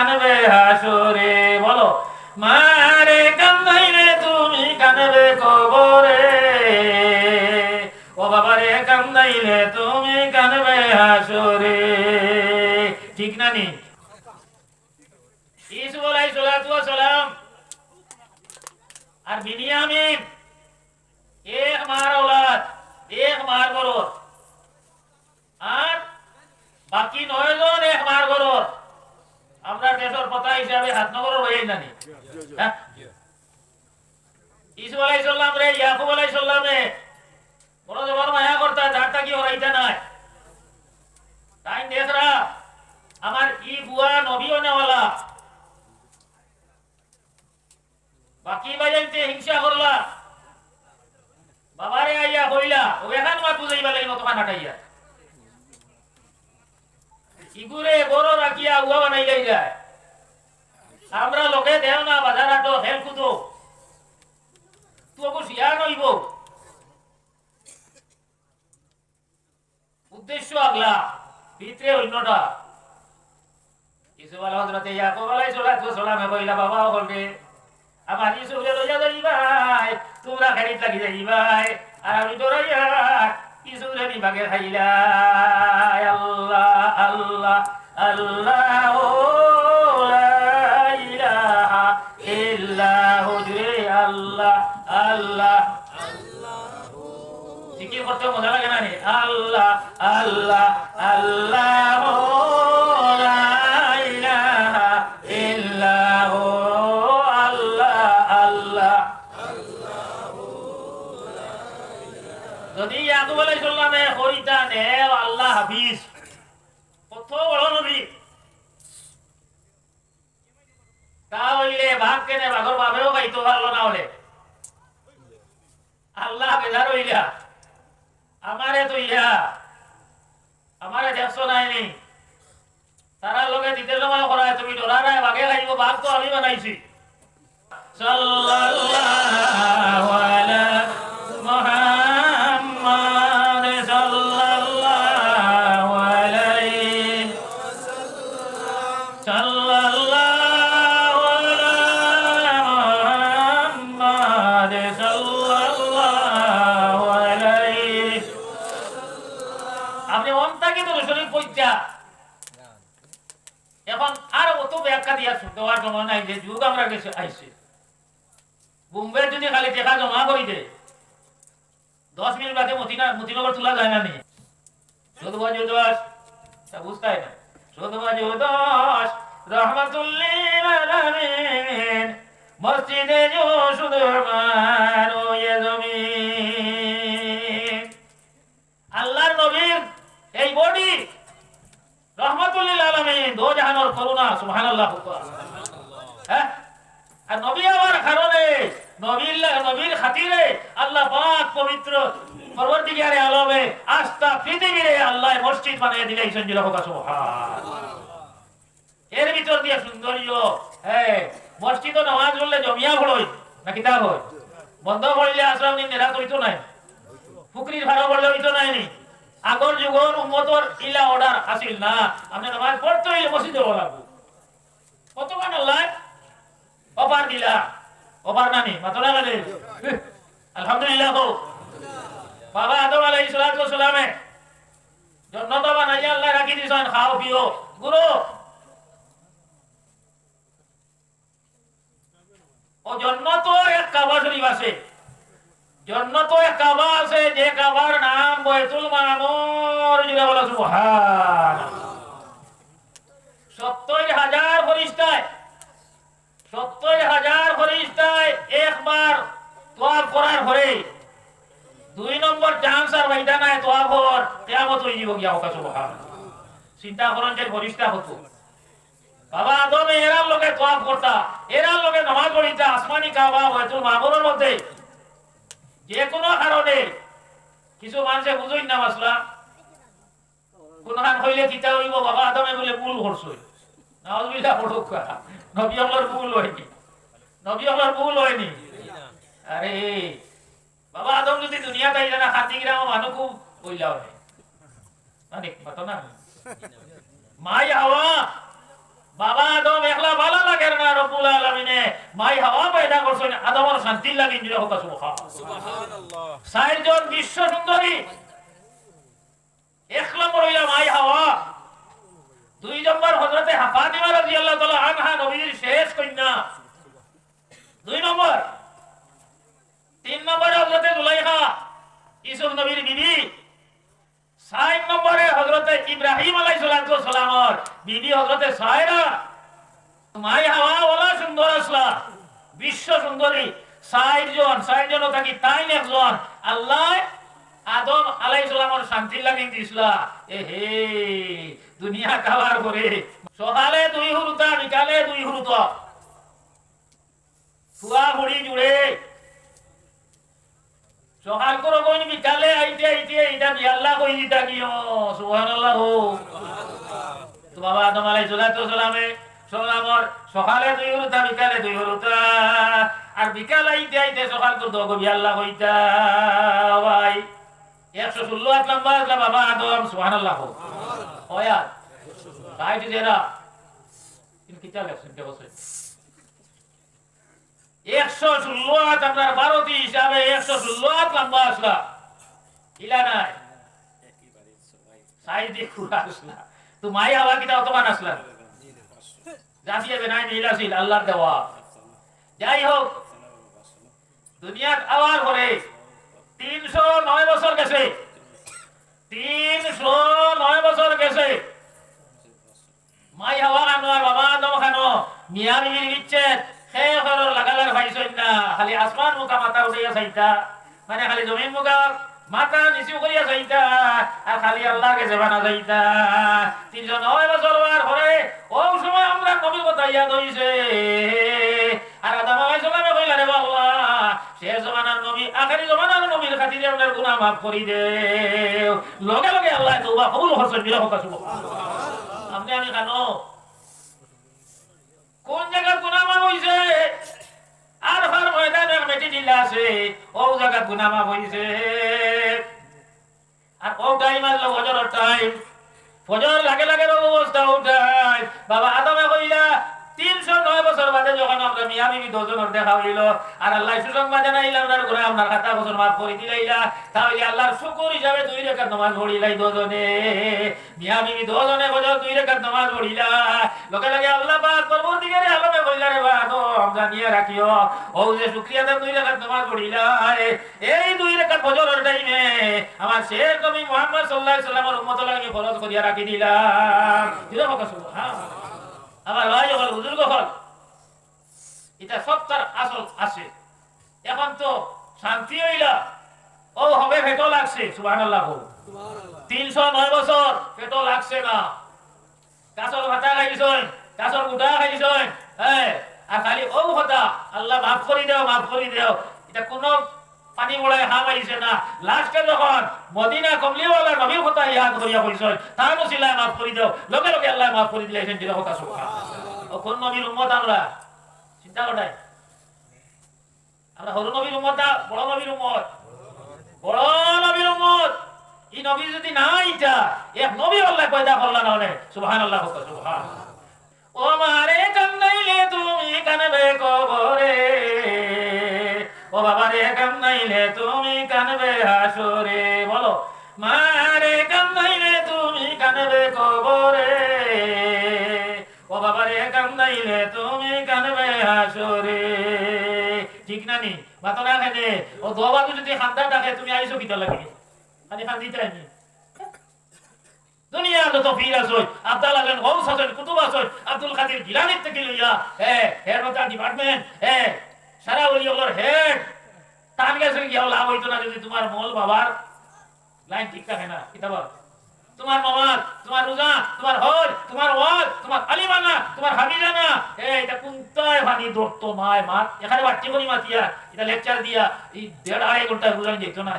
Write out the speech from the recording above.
কানবে হাসরে। বলো মারে কান্দাইলে তুমি কানবে কবরে, ও বাবারে কান্দাইলে তুমি কানবে হাসরে। ঠিক না নি? ইউসুফ আলাইহিস সালাতু ওয়াস সালাম আর বিনিয়ামিন এক মার औलाद, এক মার গরর, আর বাকি 9 জন এক মার গরর। আমরা দেশের কথা হিসাবে হাতনগর হয়ে জানি। হ্যাঁ, ইউসুফ আলাইহিস সালাম রে ইয়াকুব আলাইহিস সালামে বড় জবর মায়া করতা, যারটা কি হরাইতা নাই। তাই দেখরা আমার ই বুয়া নবী হনেওয়ালা, বাকি বাজাইতে হিংসা করলা, বাবারে আইয়া কইলা ও এখান মা বুঝাইবা লাগলো তোমার হাঁটাইয়া ইগুরে বড় রাখিয়া উয়া বানাই যায়। আমরা লোকে দেও না বাজার হাটো হেল কুদো তুই শিয়া নইব, উদ্দেশ্য আগলা ভিতরে অন্যটা। ইউসুফ আলাইহিস হযরতে ইয়াকুব আলাইহিস সালামে কইলা বাবা বলবে আমার ইউসুফে লইয়া যাইবাই, তোমরা খাড়িত লাগি যাইবাই, আর আমি দৌড়াইয়া ইউসুফে নিবাগে খাইলাই। আল্লাহ আল্লাহ আল্লাহ লা ইলাহা ইল্লাহু আল্লাহ আল্লাহ। জিকির করতে মজা লাগে না রে? আল্লাহ আল্লাহ আল্লাহ লা ইলাহা ইল্লাহু যদি ইয়াকুব আলাইহিস সালামে কইতা নে আল্লাহ হাফিজ, কত বড় নবী, তা হইলে ভাগ কেনে ভাগর বাবেও গাইতো পারলো না। হলে আল্লাহ বেজার হইলা আমারে তো ইয়া আমারে দেখছো নাইনি, তারা লোকে দিতে সময় করায় তুমি ডরারাই ভাগে খাইব, ভাগ তো আমি বানাইছি। সাল্লাল্লাহু আলা মুহাম্মাদ সাল্লাল্লাহু আলাইহি সাল্লাল্লাহু আলা মুহাম্মাদ সাল্লাল্লাহু আলাইহি। আপনি অন্তাকে তো শরীর পয়সা এখন আর অত ব্যাখ্যা দিয়া দেওয়ার সময় নাই, যে যুগ আমরা গেছে আইছে। বোম্বে যদি খালি টেকা জমা করি দে 10 মিনিট বাদে মতিনগর তোলা যায় না নি। সদবাজু দশ বুঝতাই না, সদবাজু দশ রহমাতুল্লিল আলামিন মসজিদে জো সুদরমান ও ইয়ে জমিন। আল্লাহর নবীর এই বডি রহমাতুল্লিল আলামিন, দো জাহানের করুণা, সুবহানাল্লাহ। হ্যাঁ, আর নবী আমার কারণে নবীর খাতিরে আল্লাহ পাক পবিত্র পরবর্তীকারে আলমে আস্থা পৃথিবীরে আল্লাহ মসজিদ বানিয়ে দিলেন। জিলা হোক সুবহানাল্লাহ। এর ভিতর দিয়ে সৌন্দর্য, হ্যাঁ, মসজিদ নামাজ পড়লে জমিয়া পড়ই না কিতা হয়, বন্ধ করলে আশ্রম দিন নেরাত হইতো নাই, ফুকরির ভাড়া পড়লে হইতো নাই নি। আগর যুগর উম্মতর ইলা অর্ডার আসিল না, আপনি নামাজ পড়তে হইলে মসজিদে লাগবো। কতক্ষণ আল্লাহ অপার দিলা, অপার নানি মাতনা গেলে আলহামদুলিল্লাহ। হোক বাবা আদম আলাইহিস সালাতু ওয়াস সালামে জান্নাত বানাইয়া আল্লাহ রাখি দিছেন, খাও পিও গুরু। ও জান্নাত এক কাবা শরীফ আছে, জান্নাত এক কাবা আছে, যে কাবার নাম বাইতুল মামুর। জিরা বলা সুবহানাল্লাহ। 70,000 ফেরেশতায় 70,000 ফেরেশতায় একবার তোয়াফ করার পরে 2 নম্বর চান্স আর বাইদা নাই তোয়াফর কিয়ামত হই যাব গিয়া। ওকা সুবহানাল্লাহ। চিন্তা করেন যে ফেরেশতা হতো বাবা আদম এরার লোকে তোয়াফ করতা, এরার লোকে নামাজ পড়িতা আসমানি কাবা বাইতুল মামুরের মধ্যে। যে কোনো কারণে কিছু মানুষে বুঝই না মাসলা, কোনখান হইলে কিতা হইব বাবা আদমে বলে ভুল করছই, নাউজুবিল্লাহ পড়ুকা, নবী আল্লাহর ভুল হয়নি, নবী আল্লাহর ভুল হয়নি। আরে বাবা আদম যদি দুনিয়াতে আইলা না 7 গ্রাম মানুষ খুব কইলা হয় মানে কত না। মাই হাওয়া বাবা আদম একলা ভালো লাগে না রব্বুল আলামিনে মাই হাওয়া পয়দা করছেন আদমের শান্তি লাগি দিলে হোক সুবহানাল্লাহ। চারজন বিশ্ব সুন্দরী, এক নম্বর হইলা মাই হাওয়া, দুই নম্বর হযরতে ফাতিমা রাদিয়াল্লাহু তাআলা আনহা নবীর শেষ কন্যা, দুই নম্বর, তিন নম্বরে হযরতে জুলাইখা ইউসুফ নবীর বিবি, চার নম্বরে হযরতে ইব্রাহিম আলাইহিস সালামের বিবি হযরতে সায়রা। মাই হাওয়া ওলা সুন্দর আসলা বিশ্ব সুন্দরী, চারজন থাকি তাই একজন আল্লাহ আদম আলাইহিস সালামের শান্তি লাগি দিছলা। হে দুনিয়া খাওয়ার পরে সকালে দুই হুরুতা বিকালে দুই হুরুতা ফুয়া হুড়ি জুড়ে সকাল করো কইনি বিকালে আইতে আইতে এইটা বিয়াল্লাহ কই দিতা কিও সুবহানাল্লাহ। তো বাবা আদম আলাইহিস সালামে সালামর সকালে দুই হুরুতা বিকালে দুই হুরুতা, আর বিকাল আইতে আইতে সকাল করতো গো বিয়াল্লাহ কইতা ভাই 116 হাত লম্বা আসলা বাবা আদম সুবহানাল্লাহ। ওয়া রাইট দেরা ইন কিতা লেখছেন কে বসে 116 হাত আপনার 12টি হিসাবে 116 হাত লম্বা আসলা ইলা নাই সাইড দিয়ে পুরা আসলা। তো মাই হাওয়া কিটা অতমান আসলা জাতিয়ে বেনাই মিলাছিল আল্লাহর দেওয়া। যাই হোক দুনিয়ার আওয়ার পরে 309 বছর গেছে, 309 বছর গেছে। মাই হাওয়া খানো আর বাবা আদম খানো মিয়া বিবির বিচ্ছেদ সেই ঘরের লাগালার ভাইছই না, খালি আসমান মুখা মাথা উঠাইয়া চাইতা, মানে খালি জমিন মুখা মাথা নিচু করিয়া চাইতা, আর খালি আল্লাহর কাছে বানা যাইতা। 309 বছর হওয়ার পরে ও সময় আমরা নবী কথা ইয়াদ হইছে, আর আদম আলাইহিস সালামে কইলা রে বাবা শেষ জমানার নবী আখেরি জমানার নবীর খাতিরে আপনার গুনাহ মাফ করি দেও। লগে লগে আল্লাহ তওবা কবুল করছেন বিলা কথা সুবহানাল্লাহ। আপনি আমি জানো কোন জায়গা গুনাহ মাফ হইছে, আর ফার ময়দানের মেটি দিলা আছে ও জায়গা গুনাহ মাফ হইছে। আর ও টাইম আসলো ফজরের টাইম, ফজর লাগে লাগে অবস্থা উঠাই বাবা আদমে কইলা 309 বছর বাদে যখন আমরা মিয়া বিবি দুজনের দেখা হইল, আর আল্লাহ সুসংবাদ জানাইলা আপনার ঘরে আপনার খাতা বছর মাফ করে দিলাইলা, তাহলে আল্লাহর শুকর হিসাবে 2 রাকাত নামাজ পড়িলাই দুজনে, মিয়া বিবি দুজনে বছর 2 রাকাত নামাজ পড়িলা। লোকে লাগে আল্লাহ পাক পরবর্তীকালে আলমে কইলা রে বাবা জানিয়ে রাখিও ও যে শুকরিয়া দাও 2 রাকাত নামাজ পড়িলা, এই 2 রাকাত ফজরের টাইমে আমার শেষ নবী মুহাম্মদ সাল্লাল্লাহু আলাইহি ওয়াসাল্লামের উম্মতের লাগি ফরজ করিয়া রাখি দিলাম। দিলা কথা সুবহানাল্লাহ। আমার ভাই হল বুজুর্গ হল এটা সব তার আসল আছে। এখন তো শান্তি হইলা ও হবে ভেটো লাগছে সুবহানাল্লাহ। 309 বছর ভেটো লাগছে না, কাঁচর ভাতা খাইছেন, কাঁচর গুটা খাইছেন, হ্যাঁ, আর খালি ও কথা আল্লাহ মাফ করে দাও মাফ করে দাও, এটা কোনো পানি বড়ায় হাম আইছে না। লাস্টে যখন মদিনা কমলিওয়ালা নবীর কথা ইয়াদ করিয়া কইছেন তার নসিলায় মাফ করে দাও, লগে লগে আল্লাহ মাফ করে দিলেন দিলে কথা সুবহানাল্লাহ। ও কোন নবীর উম্মত আমরা চিন্তা করাই, আমরা হরু নবীর উম্মত না বড় নবীর উম্মত, বড় নবীর উম্মত। এই নবী যদি না ইটা এক নবী আল্লাহ পয়দা করলা না হলে সুবহানাল্লাহ সুবহানাল্লাহ। ও মারে কান্নাইলে তুমি কানবে কবরে, ও বাবা রে কান্নাইলে তুমি কানবে হাসরে, বলো মারে কান্নাইলে তুমি কানবে কবরে, ও বাবা রে কান্নাইলে তুমি কানবে হাসরে। ঠিক না নি বাতো না খেলে ও দোবাকে যদি খান্দা ডাকে তুমি আইছো কিতা লাগে খালি খান্দিতে আইনি। দুনিয়া যত পীর আছেন আব্দুল আজম গৌস আছেন কুতুব আছেন আব্দুল কাদের জিলানীর থেকে লইয়া হেড অফ দ্য ডিপার্টমেন্ট সারা ওলিগুলোর হেড তার কাছে গিয়ে লাভ হইতো না যদি তোমার মোল বাবার লাইন ঠিক থাকে না। কিতাব তোমার মামার তোমার রোজা তোমার হজ তোমার ওয়াজ তোমার আলিমানা তোমার হাবিজানা এটা কোনটায় ভানি দরতো মায় মাত এখানে বাচ্চি করি মাতিয়া এটা লেকচার দিয়া এই 1.5 ঘন্টা রোজা যেত না।